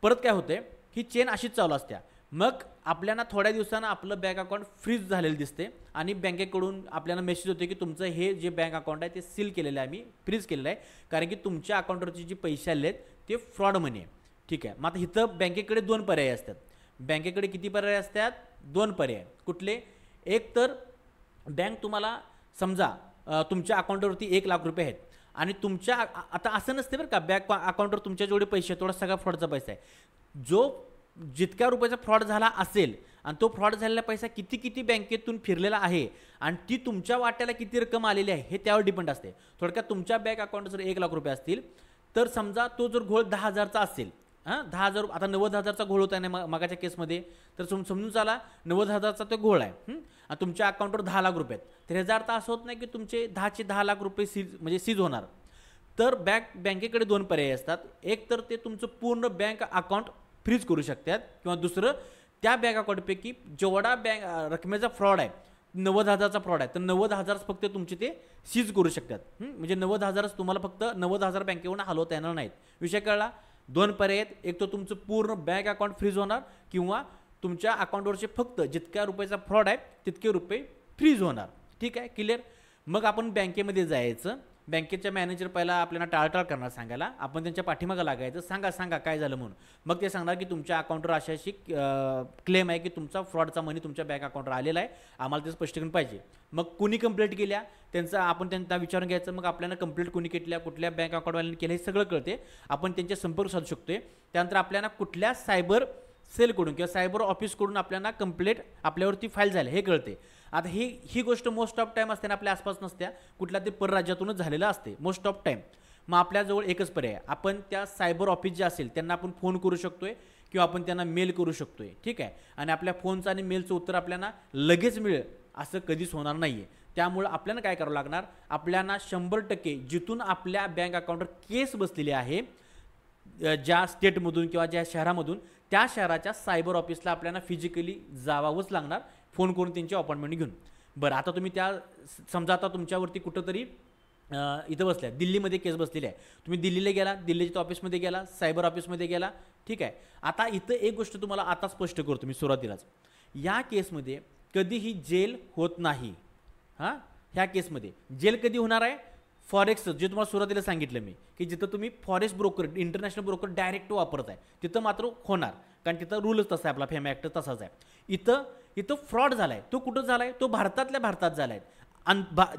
A: परत काय होते, ही चेन अशीच चालू असत्या. मग आपल्याला थोड्या दिवसानं आपलं बँक अकाउंट फ्रीज झालेलं दिसते आणि बँकेकडून आपल्याला मेसेज होते की तुमचं हे जे बँक अकाउंट आहे ते सील केलेलं आहे, आम्ही फ्रीज केलेलं आहे, कारण की तुमच्या अकाउंटवरचे जे पैसे आले आहेत ते फ्रॉड मनी आहे. ठीक आहे. मग आता इथं बँकेकडे 2 पर्याय असतात. बँकेकडे किती पर्याय असतात, 2 पर्याय. कुठले, एक तर बँक तुम्हाला समजा तुमच्या अकाउंटवरती 1 लाख रुपये आहेत आणि तुमच्या आता असं नसते बरं का, बँक अकाउंटवर तुमच्या जेवढे पैसे आहेत तेवढा सगळा फ्रॉडचा पैसा आहे. जितक्या रुपयाचा फ्रॉड झाला असेल आणि तो फ्रॉड झालेला पैसा किती बँकेतून फिरलेला आहे आणि ती तुमच्या वाट्याला किती रक्कम आलेली आहे हे त्यावर डिपेंड असते. थोडक्यात तुमच्या बँक अकाउंट जर 1 लाख रुपये असतील तर समजा तो जर घोळ 10,000चा असेल, 10,000 आता 90,000चा घोळ होता ना मागाच्या केसमध्ये, तर समजून चाला 90,000चा तो घोळ आहे आणि तुमच्या अकाउंटवर 10 लाख रुपये आहेत. तर ह्याचा अर्थ असं होत नाही की तुमचे 10 लाख रुपये सीज होणार. तर बँकेकडे 2 पर्याय असतात. एक तर ते तुमचं पूर्ण बँक अकाउंट फ्रीज करू शकतात किंवा दुसरं त्या बँक अकाउंटपैकी जेवढा रकमेचा फ्रॉड आहे, 90,000चा फ्रॉड आहे तर 90,000 फक्त तुमचे ते सीज करू शकतात. म्हणजे 90,000 तुम्हाला फक्त 90,000 बँकेवरून हलवता येणार नाहीत. विषय कळला. 2 पर्याय आहेत. एक तर तुमचं पूर्ण बँक अकाउंट फ्रीज होणार किंवा तुमच्या अकाउंटवरचे फक्त जितक्या रुपयाचा फ्रॉड आहे तितके रुपये फ्रीज होणार. ठीक आहे, क्लिअर. मग आपण बँकेमध्ये जायचं. बँकेच्या मॅनेजर पहिला आपल्याला टाळटाळ करणार सांगायला. आपण त्यांच्या पाठीमागं लागायचं, सांगा सांगा काय झालं म्हणून. मग ते सांगणार की तुमच्या अकाउंटवर अशी अशी क्लेम आहे की तुमचा फ्रॉडचा मनी तुमच्या बँक अकाउंटवर आलेला आहे, आम्हाला ते स्पष्टीकरण पाहिजे. मग कुणी कंप्लेंट केल्या त्यांचं आपण त्यांना विचारून घ्यायचं. मग आपल्याला कंप्लेंट कुणी केल्या, कुठल्या बँक अकाउंटवाल्यांनी केलं, हे सगळं कळते. आपण त्यांच्या संपर्क साधू शकतोय. त्यानंतर आपल्याला कुठल्या सायबर सेलकडून किंवा सायबर ऑफिसकडून आपल्याला कंप्लेंट आपल्यावरती फाईल झाली हे कळते. आता ही गोष्ट मोस्ट ऑफ टाईम असते ना आपल्या आसपास नसत्या, कुठल्या ते परराज्यातूनच झालेलं असते मोस्ट ऑफ टाईम. मग आपल्याजवळ एकच पर्याय आहे, आपण त्या सायबर ऑफिस जे असेल त्यांना आपण फोन करू शकतोय किंवा आपण त्यांना मेल करू शकतोय. ठीक आहे. आणि आपल्या फोनचं आणि मेलचं उत्तर आपल्याला लगेच मिळेल असं कधीच होणार नाही आहे. त्यामुळं आपल्याला काय करावं लागणार, आपल्याला 100% जिथून आपल्या बँक अकाउंटवर केस बसलेली आहे ज्या स्टेटमधून किंवा ज्या शहरामधून, त्या शहराच्या सायबर ऑफिसला आपल्याला फिजिकली जावावंच लागणार, फोन करून त्यांची अपॉइंटमेंट घेऊन. बरं, आता तुम्ही त्या समजा आता तुमच्यावरती कुठंतरी इथं बसल्या, दिल्लीमध्ये केस बसलेली आहे, तुम्ही दिल्लीला गेला, दिल्लीच्या ऑफिसमध्ये गेला, सायबर ऑफिसमध्ये गेला. ठीक आहे. आता इथं एक गोष्ट तुम्हाला आता स्पष्ट करतो मी सुरुवातीलाच, या केसमध्ये कधीही जेल होत नाही. हां, ह्या केसमध्ये जेल कधी होणार आहे, फॉरेक्स जे तुम्हाला सुरुवातीला सांगितलं मी की जिथं तुम्ही forex broker, international broker direct वापरत आहे तिथं मात्र होणार, कारण तिथं रूलच तसा आहे, आपला फेम ॲक्ट तसाच आहे. इथं फ्रॉड झाला आहे, तो कुठं झाला आहे, तो भारतातल्या भारतात झाला आहे.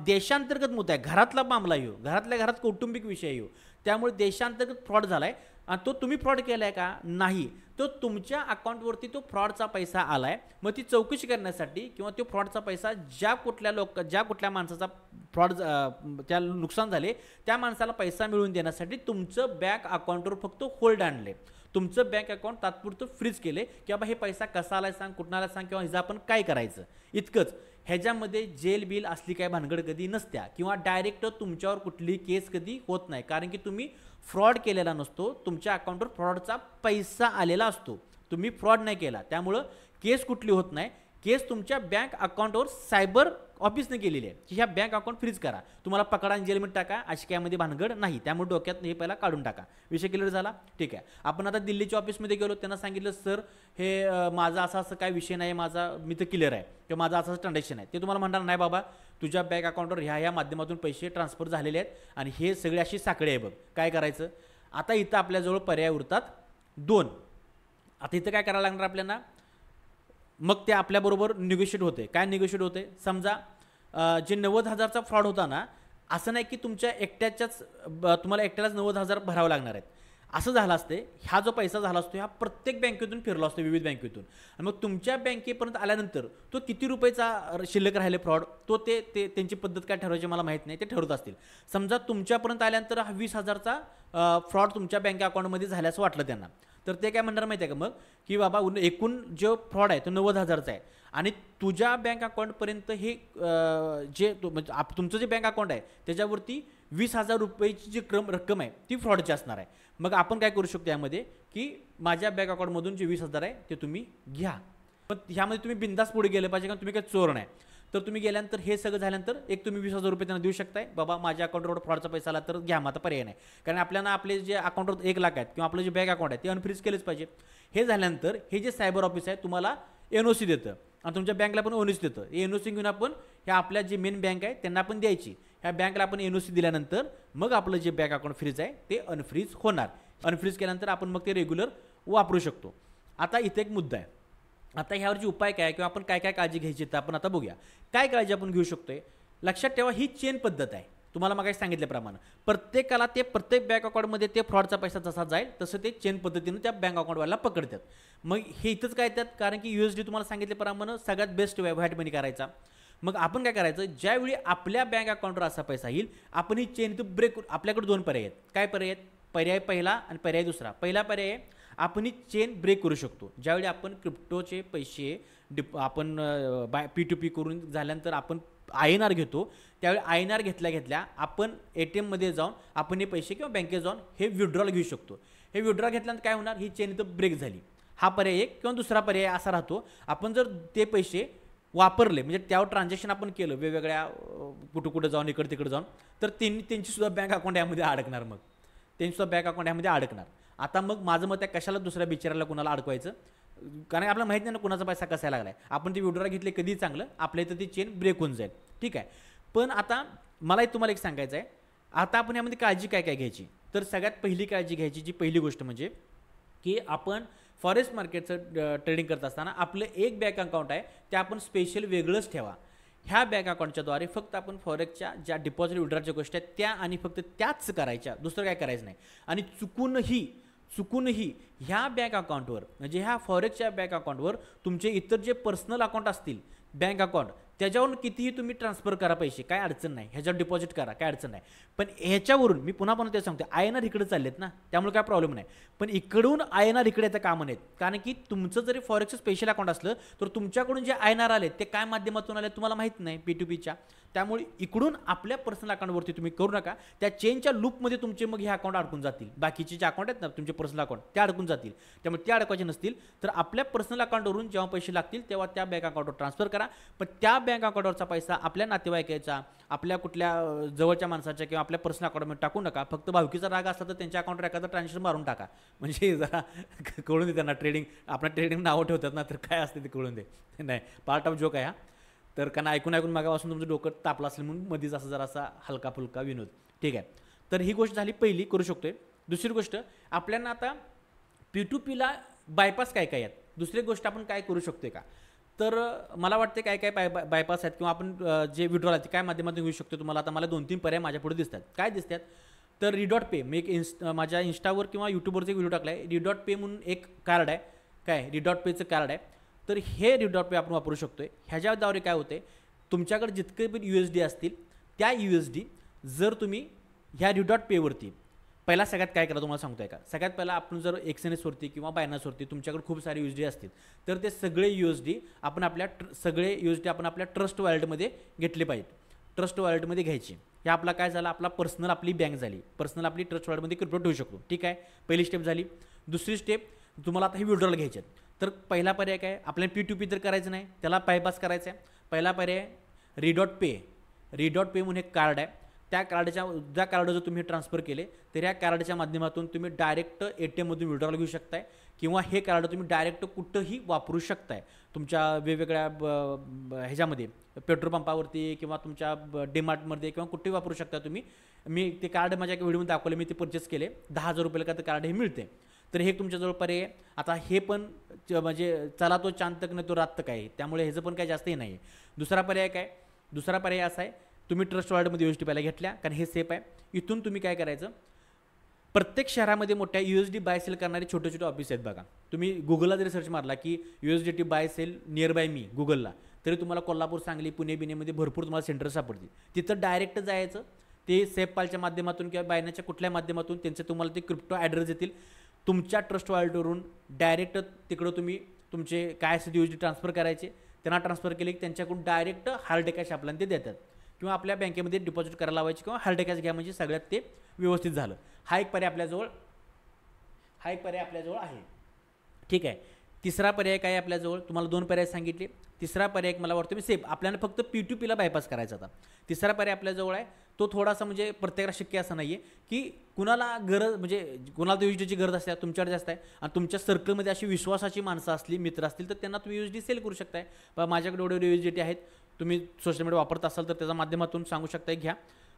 A: देशांतर्गत मुद्दा आहे, घरातला मामला येऊ, घरातल्या घरात कौटुंबिक विषय येऊ. त्यामुळे देशांतर्गत फ्रॉड झाला आहे. आणि तो तुम्ही फ्रॉड केला आहे का, नाही, तो तुमच्या अकाउंटवरती तो फ्रॉडचा पैसा आला आहे. मग ती चौकशी करण्यासाठी किंवा तो फ्रॉडचा पैसा ज्या कुठल्या माणसाचा फ्रॉड त्या नुकसान झाले त्या माणसाला पैसा मिळवून देण्यासाठी तुमचं बँक अकाउंटवर फक्त होल्ड आणले, तुमचं बँक अकाउंट तात्पुरतं फ्रीज केले की बाबा हे पैसा कसा आलाय सांग, कुठं आला सांग, किंवा हिचं आपण काय करायचं, इतकंच. ह्याच्यामध्ये जेल बिल असली काय भानगड कधी नसत्या किंवा डायरेक्ट तुमच्यावर कुठली केस कधी होत नाही, कारण की तुम्ही फ्रॉड केलेला नसतो, तुमच्या अकाउंटवर फ्रॉडचा पैसा आलेला असतो, तुम्ही फ्रॉड नाही केला. त्यामुळं केस कुठली होत नाही. केस तुमच्या बँक अकाउंटवर सायबर ऑफिसने केलेली आहे की ह्या बँक अकाउंट फ्रीज करा, तुम्हाला पकडा आणि जेलमध्ये टाका, अशी कायमध्ये भानगड नाही. त्यामुळे डोक्यात हे पहिला काढून टाका. विषय क्लिअर झाला. ठीक आहे. आपण आता दिल्लीच्या ऑफिसमध्ये गेलो, त्यांना सांगितलं सर हे माझा असं काय विषय नाही, माझा मी तर क्लिअर आहे किंवा माझं असं ट्रान्झॅक्शन आहे. ते तुम्हाला म्हणणार नाही बाबा तुझ्या बँक अकाउंटवर ह्या माध्यमातून पैसे ट्रान्सफर झालेले आहेत आणि हे सगळे अशी साखळी आहे बघ, काय करायचं. आता इथं आपल्याजवळ पर्याय उरतात 2. आता इथं काय करायला लागणार आपल्याला, मग ते आपल्याबरोबर निगोशिएट होते. काय निगोशिएट होते, समजा जे 90,000चा फ्रॉड होता ना, असं नाही की तुमच्या तुम्हाला एकट्यालाच 90,000 भरावं लागणार आहेत, असं झालं असते. हा जो पैसा झाला असतो हा प्रत्येक बँकेतून फिरला असतो, विविध बँकेतून, आणि मग तुमच्या बँकेपर्यंत आल्यानंतर तो किती रुपयाचा शिल्लक राहिले फ्रॉड, तो ते त्यांची पद्धत काय ठरवायची मला माहीत नाही, ते ठरवत असतील. समजा तुमच्यापर्यंत आल्यानंतर हा 20,000चा फ्रॉड तुमच्या बँक अकाउंटमध्ये झाल्याचं वाटलं त्यांना, तर ते काय म्हणणार माहिती आहे का मग, की बाबा एकूण जो फ्रॉड आहे तो 90,000चा आहे आणि तुझ्या बँक अकाउंटपर्यंत हे जे म्हणजे तुमचं जे बँक अकाउंट आहे त्याच्यावरती 20,000 रुपयाची जी रक्कम आहे ती फ्रॉडची असणार आहे. मग आपण काय करू शकतो यामध्ये, की माझ्या बँक अकाउंटमधून जे 20,000 आहे ते तुम्ही घ्या. पण ह्यामध्ये तुम्ही बिंदास पुढे गेलं पाहिजे, कारण तुम्ही काय चोर नाही. तर तुम्ही गेल्यानंतर हे सगळं झाल्यानंतर एक तुम्ही 20,000 रुपये त्यांना देऊ शकताय, बाबा माझ्या अकाउंटवर फ्रॉडचा पैसा आला तर घ्या, मग आता पर्याय नाही, कारण आपल्याला आपले जे अकाउंटवर 1 लाख आहेत किंवा आपलं जे बँक अकाउंट आहे ते अनफ्रीज केलेच पाहिजे. हे झाल्यानंतर हे जे सायबर ऑफिस आहे तुम्हाला NOC देतं आणि तुमच्या बँकला पण NOC देतं. NOC घेऊन आपण ह्या आपल्या जे मेन बँक आहे त्यांना आपण द्यायची, ह्या बँकला आपण NOC दिल्यानंतर मग आपलं जे बँक अकाउंट फ्रीज आहे ते अनफ्रीज होणार. अनफ्रीज केल्यानंतर आपण मग ते रेग्युलर वापरू शकतो. आता इथे एक मुद्दा आहे, आता ह्यावरची उपाय काय किंवा आपण काय काय काळजी घ्यायची तर आपण आता बघूया. काय काळजी आपण घेऊ शकतोय, लक्षात ठेवा ही चेन पद्धत आहे. तुम्हाला मग सांगितल्याप्रमाणे प्रत्येकाला प्रत्येक बँक अकाउंटमध्ये ते फ्रॉडचा पैसा जसा जाईल तसं ते चेन पद्धतीनं त्या बँक अकाउंटवाला पकडतात. मग हे इथंच काय येतात, कारण की USD तुम्हाला सांगितल्याप्रमाणे सगळ्यात बेस्ट व्हॅट मनी करायचा. मग आपण काय करायचं, ज्यावेळी आपल्या बँक अकाउंटवर असा पैसा येईल आपण ही चेन इथं ब्रेक, आपल्याकडे 2 पर्याय आहेत. काय पर्याय आहेत, पर्याय पहिला आणि पर्याय दुसरा. पहिला पर्याय आहे आपण ही चेन ब्रेक करू शकतो. ज्यावेळी आपण क्रिप्टोचे पैसे आपण P2P करून झाल्यानंतर आपण INR घेतो, त्यावेळी INR घेतल्या आपण ATMमध्ये जाऊन आपण हे पैसे किंवा बँकेत जाऊन हे विड्रॉल घेऊ शकतो. हे विड्रॉल घेतल्यानंतर काय होणार, ही चेन इथं ब्रेक झाली. हा पर्याय एक. किंवा दुसरा पर्याय असा राहतो, आपण जर ते पैसे वापरले म्हणजे त्यावर ट्रान्झॅक्शन आपण केलं वेगवेगळ्या कुठं जाऊन इकडे तिकडे जाऊन, तर त्यांची सुद्धा बँक अकाउंट यामध्ये अडकणार, मग त्यांची सुद्धा बँक अकाउंट यामध्ये अडकणार. आता मग माझं मत आहे कशाला दुसऱ्या बिचाराला कुणाला अडकवायचं, कारण आपल्याला माहिती नाही ना कुणाचा पैसा कसा लागला आहे. आपण ते विड्रॉल घेतले कधी चांगलं, आपल्या इथं ती चेन ब्रेक होऊन जाईल. ठीक आहे. पण आता मला तुम्हाला एक सांगायचं आहे, आता आपण यामध्ये काळजी काय काय घ्यायची, तर सगळ्यात पहिली काळजी घ्यायची जी पहिली गोष्ट म्हणजे की आपण फॉरेक्स मार्केटचं ट्रेडिंग करत असताना आपलं एक बँक अकाउंट आहे ते आपण स्पेशल वेगळंच ठेवा. ह्या बँक अकाउंटच्याद्वारे फक्त आपण फॉरेक्सच्या ज्या डिपॉझिट विड्रॉच्या गोष्टी आहेत त्या आणि फक्त त्याच करायच्या, दुसरं काय करायचं नाही. आणि चुकूनही ह्या बँक अकाउंटवर म्हणजे ह्या फॉरेक्सच्या बँक अकाउंटवर तुमचे इतर जे पर्सनल अकाउंट असतील बँक अकाउंट त्याच्यावरून कितीही तुम्ही ट्रान्सफर करा पैसे, काय अडचण नाही, ह्याच्यावर डिपॉझिट करा, काय अडचण नाही. पण ह्याच्यावरून मी पुन्हा ते सांगते INR इकडे चाललेत ना, त्यामुळे काय प्रॉब्लेम नाही. पण इकडून INR इकडे येतं कामं नाहीत, कारण की तुमचं जरी फॉरेक्सचं स्पेशल अकाउंट असलं तर तुमच्याकडून जे INR आले ते काय माध्यमातून आले तुम्हाला माहीत नाही, P2Pच्या. त्यामुळे इकडून आपल्या पर्सनल अकाउंटवरती तुम्ही करू नका. त्या चेनच्या लूपमध्ये तुमचे मग हे अकाउंट अडकून जातील, बाकीचे जे अकाउंट आहेत ना तुमचे पर्सनल अकाउंट ते अडकून जातील. त्यामुळे ते अडकवायचे नसतील तर आपल्या पर्सनल अकाउंटवरून जेव्हा पैसे लागतील तेव्हा त्या बँक अकाउंटवर ट्रान्सफर करा. पण त्या बँक अकाउंटवरचा पैसा आपल्या नातेवाईकाचा, आपल्या कुठल्या जवळच्या माणसाच्या किंवा आपल्या पर्सनल अकाउंटमध्ये टाकू नका. फक्त भावकीचा राग असला तर त्यांच्या अकाउंटवर एखादं ट्रान्झॅक्शन मारून टाका, म्हणजे जरा कळून दे त्यांना. आपण ट्रेडिंग नावं ठेवतात ना, तर काय असते ते कळून दे. नाही, पार्ट ऑफ जोक आहे हा. तर कारण ऐकून मागापासून तुमचं डोकं तापलं असेल म्हणून मध्येच असं जरासा हलका फुलका विनोद. ठीक आहे, तर ही गोष्ट झाली पहिली, करू शकतोय. दुसरी गोष्ट, आपल्याला आता P2Pला बायपास काय काय आहेत. दुसरी गोष्ट आपण काय करू शकतोय का, तर मला वाटते काय काय बायपास आहेत किंवा आपण जे विड्रॉल आहेत काय माध्यमातून घेऊ शकतो. तुम्हाला आता मला 2-3 पर्याय माझ्या पुढे दिसतात. काय दिसतात तर Re.Pay. मी एक माझ्या इंस्टावर किंवा यूट्यूबवरचा एक व्हिडिओ टाकला आहे. Re.Pay म्हणून एक कार्ड आहे, काय Re.Payचं कार्ड आहे. तर हे Re.Pay आपण वापरू शकतो. ह्याच्याद्वारे काय होते, तुमच्याकडे जितके पण USD असतील त्या USD जर तुम्ही ह्या Re.Payवरती पहिला सगळ्यात काय करा तुम्हाला सांगतोय का. सगळ्यात पहिला आपण जर एक्सएनएसवरती किंवा बायनान्सवरती तुमच्याकडे खूप सारे USD असतील तर ते सगळे USD आपण आपल्या ट्रस्ट वॉलेटमध्ये घेतले पाहिजेत. ट्रस्ट वॉलेटमध्ये घ्यायची. हे आपला काय झाला, आपला पर्सनल आपली बँक झाली. पर्सनल आपली ट्रस्ट वॉलेटमध्ये क्रिप्टो ठेवू शकतो. ठीक आहे, पहिली स्टेप झाली. दुसरी स्टेप, तुम्हाला आता हे विड्रॉल घ्यायचे आहेत. तर पहिला पर्याय काय, आपल्याला P2P तर करायचं नाही, त्याला बायपास करायचं आहे. पहिला पर्याय Re.Pay म्हणून एक कार्ड आहे. त्या कार्ड जर तुम्ही ट्रान्सफर केले तर या कार्डच्या माध्यमातून तुम्ही डायरेक्ट ATM मधून विड्रॉल घेऊ शकताय किंवा हे कार्ड तुम्ही डायरेक्ट कुठंही वापरू शकताय. तुमच्या वेगवेगळ्या ह्याच्यामध्ये पेट्रोल पंपावरती किंवा तुमच्या डीमार्टमध्ये किंवा कुठेही वापरू शकता तुम्ही. मी ते कार्ड माझ्या एका व्हिडिओमध्ये दाखवले, मी ते परचेस केले. 10,000 रुपयाला का ते कार्ड हे मिळते. तर हे तुमच्याजवळ पर्याय आहे. आता हे पण म्हणजे चला तो चांद तक नाही तो रात तक आहे, त्यामुळे ह्याचं पण काही जास्तही नाही आहे. दुसरा पर्याय असा आहे, तुम्ही ट्रस्ट वॉलेटमध्ये USD पहिला घेतल्या कारण हे सेफ आहे. इथून तुम्ही काय करायचं, प्रत्येक शहरामध्ये मोठ्या USD बाय सेल करणारे छोटे छोटे ऑफिस आहेत बघा. तुम्ही गुगलला जरी सर्च मारला की USDT buy sell near by me गुगलला, तरी तुम्हाला कोल्हापूर, सांगली, पुणे, बिनेमध्ये भरपूर तुम्हाला सेंटर सापडतील. तिथं डायरेक्ट जायचं. ते सेफ पालच्या माध्यमातून किंवा बायनाच्या कुठल्या माध्यमातून त्यांचे तुम्हाला ते क्रिप्टो ॲड्रेस देतील. तुमच्या ट्रस्ट वॉलेटवरून डायरेक्ट तिकडं तुम्ही तुमचे काय असेल USD ट्रान्सफर करायचे. त्यांना ट्रान्सफर केले की त्यांच्याकडून डायरेक्ट हार्ड कॅश आपल्याला ते देतात किंवा आपल्या बँकेमध्ये डिपॉझिट करायला लावायचे किंवा हार्ड कॅश घ्या, म्हणजे सगळ्यात ते व्यवस्थित झालं. हा एक पर्याय आपल्याजवळ आहे. ठीक आहे, तिसरा पर्याय काय आपल्याजवळ, तुम्हाला 2 पर्याय सांगितले. तिसरा पर्याय मला वाटतं मी सेफ, आपल्याला फक्त P2Pला बायपास करायचा होता. तिसरा पर्याय आपल्याजवळ आहे, तो थोडासा म्हणजे प्रत्येकाला शक्य असं नाही आहे की कुणाला गरज, म्हणजे कुणाला USDची गरज असते, तुमच्याकडे जास्त आहे आणि तुमच्या सर्कलमध्ये अशी विश्वासाची माणसं असली, मित्र असतील तर त्यांना तुम्ही USD सेल करू शकताय. माझ्याकडे एवढे USDT आहेत, तुम्ही सोशल मीडिया वापरत असाल तर त्याच्या माध्यमातून सांगू शकताय घ्या.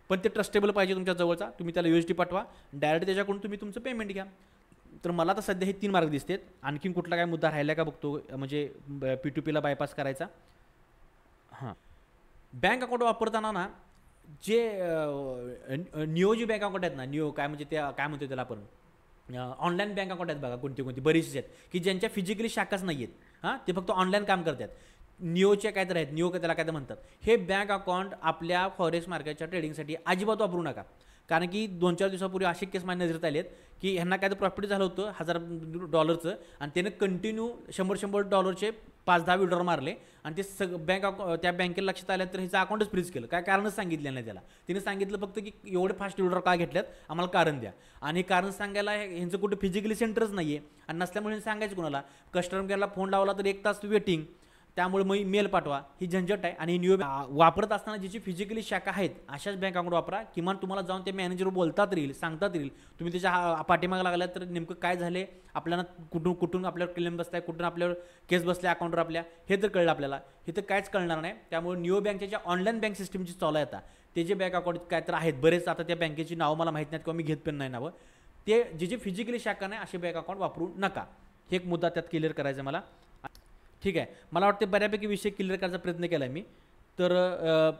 A: पण ते ट्रस्टेबल पाहिजे तुमच्या जवळचा. तुम्ही त्याला USD पाठवा, डायरेक्ट त्याच्याकडून तुम्ही तुमचं पेमेंट घ्या. तर मला तर सध्या हे 3 मार्ग दिसतात. आणखीन कुठला काय मुद्दा राहिला का बघतो, म्हणजे P2Pला बायपास करायचा. हां, बँक अकाउंट वापरताना ना जे निओ जी बँक अकाउंट आहेत ना, निओ काय म्हणजे त्या काय म्हणतो त्याला आपण ऑनलाईन बँक अकाउंट आहेत बघा, कोणती बरीचशी आहेत की ज्यांच्या फिजिकली शाखाच नाही आहेत. हां, ते फक्त ऑनलाईन काम करतात. निओचे काय तर आहेत, निओ त्याला काय तर म्हणतात. हे बँक अकाउंट आपल्या फॉरेक्स मार्केटच्या ट्रेडिंगसाठी अजिबात वापरू नका. कारण की 2-4 दिवसापूर्वी अशी केस माझ्या नजरेत आली आहेत की ह्यांना काय तर प्रॉफिट झालं होतं $1000 आणि त्यानं कंटिन्यू $100 5-10 विड्रॉल मारले आणि ते त्या बँकेला लक्षात आलं तर ह्याचं अकाउंटच फ्रीज केलं. काय कारणच सांगितलं नाही त्याला. तिने सांगितलं फक्त की एवढे फास्ट विड्रॉल का घेतल्यात, आम्हाला कारण द्या. आणि कारण सांगायला ह्यांचं कुठं फिजिकली सेंटरच नाही आहे आणि नसल्यामुळे सांगायचं कुणाला. कस्टमर केअरला फोन लावला तर 1 तास वेटिंग, त्यामुळे मग मेल पाठवा, ही झंझट आहे. आणि निओ वापरत असताना ज्याची फिजिकली शाखा आहेत अशाच बँक अकाउंट वापरा. किमान तुम्हाला जाऊन ते मॅनेजर बोलतात राहील, सांगतात राहील. तुम्ही त्याच्या पाठीमागे लागला तर नेमकं काय झाले, आपल्याला कुठून आपल्यावर क्लेम बसताय, कुठून आपल्यावर केस बसल्या अकाउंटवर आपल्या, हे तर कळलं आपल्याला. हे तर काहीच कळणार नाही. त्यामुळे निओ बँकेच्या ऑनलाईन बँक सिस्टमची चालू आहे आता. ते जे बँक अकाउंट काय तर आहेत बरेच, आता त्या बँकेची नावं मला माहीत नाहीत किंवा मी घेत पण नाही नावं, ते जे फिजिकली शाखा नाही असे बँक अकाउंट वापरू नका. हे एक मुद्दा त्यात क्लिअर करायचा मला. ठीक आहे, मला वाटते बऱ्यापैकी विषय क्लिअर करायचा प्रयत्न केला मी. तर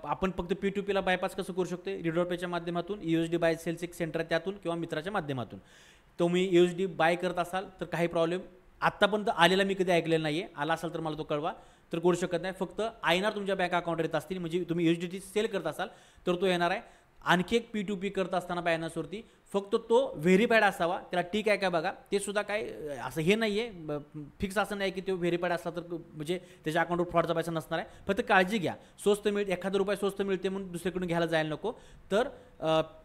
A: आपण फक्त P2Pला बायपास कसं करू शकतो, रिडोरपेच्या माध्यमातून, USD बाय सेल्स एक सेंटर त्यातून किंवा मित्राच्या माध्यमातून. तुम्ही USD बाय करत असाल तर काही प्रॉब्लेम आत्तापर्यंत आलेला मी कधी ऐकलेला नाही आहे, आला असाल तर मला तो कळवा. तर करू शकत नाही, फक्त INR तुमच्या बँक अकाउंटवर येत असतील, म्हणजे तुम्ही USDT सेल करत असाल तर तो येणार आहे. आणखी एक P2P करत असताना बायनान्सवरती फक्त तो व्हेरीफाईड असावा, त्याला ठीक आहे का बघा. ते सुद्धा काय असं हे नाही आहे, फिक्स असं नाही की तो व्हेरीफाईड असला तर म्हणजे त्याच्या अकाउंटवर फ्रॉडचा पैसा नसणार आहे. फक्त काळजी घ्या, स्वस्त एखादा रुपये स्वस्त मिळते म्हणून दुसरीकडून घ्यायला जायला नको. तर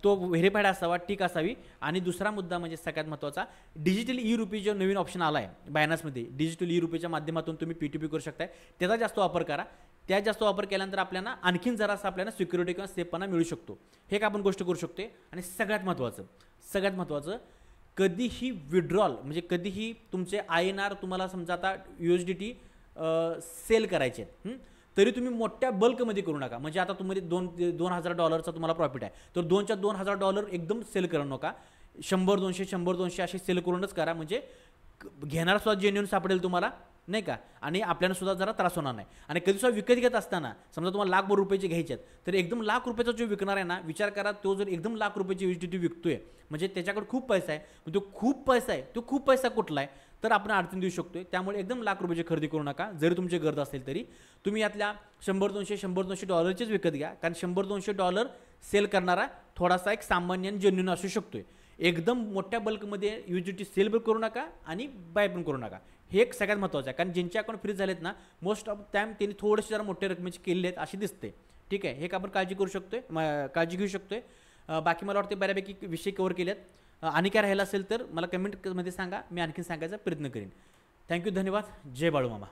A: तो व्हेरीफाईड असावा, ठीक असावी. आणि दुसरा मुद्दा म्हणजे सगळ्यात महत्त्वाचा, डिजिटल ई-रुपी जो नवीन ऑप्शन आला आहे बायनान्समध्ये, डिजिटल ई-रुपीच्या माध्यमातून तुम्ही P2P करू शकताय, त्याचा जास्त वापर करा. त्या जास्त वापर केल्यानंतर आपल्याला आणखीन जरासा आपल्याला सिक्युरिटी किंवा सेफपणा मिळू शकतो. हे का आपण गोष्ट करू शकतो. आणि सगळ्यात महत्त्वाचं कधीही विड्रॉल म्हणजे कधीही तुमचे INR तुम्हाला समजा आता USDT सेल करायचे आहेत, तरी तुम्ही मोठ्या बल्कमध्ये करू नका. म्हणजे आता तुम्ही $2,000 तुम्हाला प्रॉफिट आहे, तर $2,000 एकदम सेल करू नका. 100-200 असे सेल करूनच करा, म्हणजे घेणारा सुद्धा जेन्युइन सापडेल तुम्हाला, नाही का. आणि आपल्याला सुद्धा जरा त्रास होणार नाही. आणि कधी सुद्धा विकत घेत असताना समजा तुम्हाला लाखभर रुपयाचे घ्यायचे आहेत, तर एकदम ₹1,00,000 जो विकणार आहे ना, विचार करा, तो जर एकदम ₹1,00,000 USDT विकतोय म्हणजे त्याच्याकडे खूप पैसा आहे, तो खूप पैसा कुठला आहे, तर आपण अडचण देऊ शकतोय. त्यामुळे एकदम ₹1,00,000 खरेदी करू नका. जरी तुमची गरज असेल तरी तुम्ही यातल्या $100-200 विकत घ्या, कारण $100-200 सेल करणारा थोडासा एक सामान्य जेन्युइन असू शकतोय. एकदम मोठ्या बल्कमध्ये USDT सेल पण करू नका आणि बाय पण करू नका. हे एक सगळ्यात महत्त्वाचं आहे, कारण ज्यांचे अकाउंट फ्रीज झालेत ना, मोस्ट ऑफ टाईम त्यांनी थोडेसे जरा मोठ्या रकमेचे केलेले आहेत असे दिसते. ठीक आहे, हे आपण काळजी घेऊ शकतोय. बाकी मला वाटतं बऱ्यापैकी विषय कव्हर केलेत. आणि काय राहिलं असेल तर मला कमेंटमध्ये सांगा, मी आणखीन सांगायचा प्रयत्न करीन. थँक्यू, धन्यवाद. जय बाळू मामा.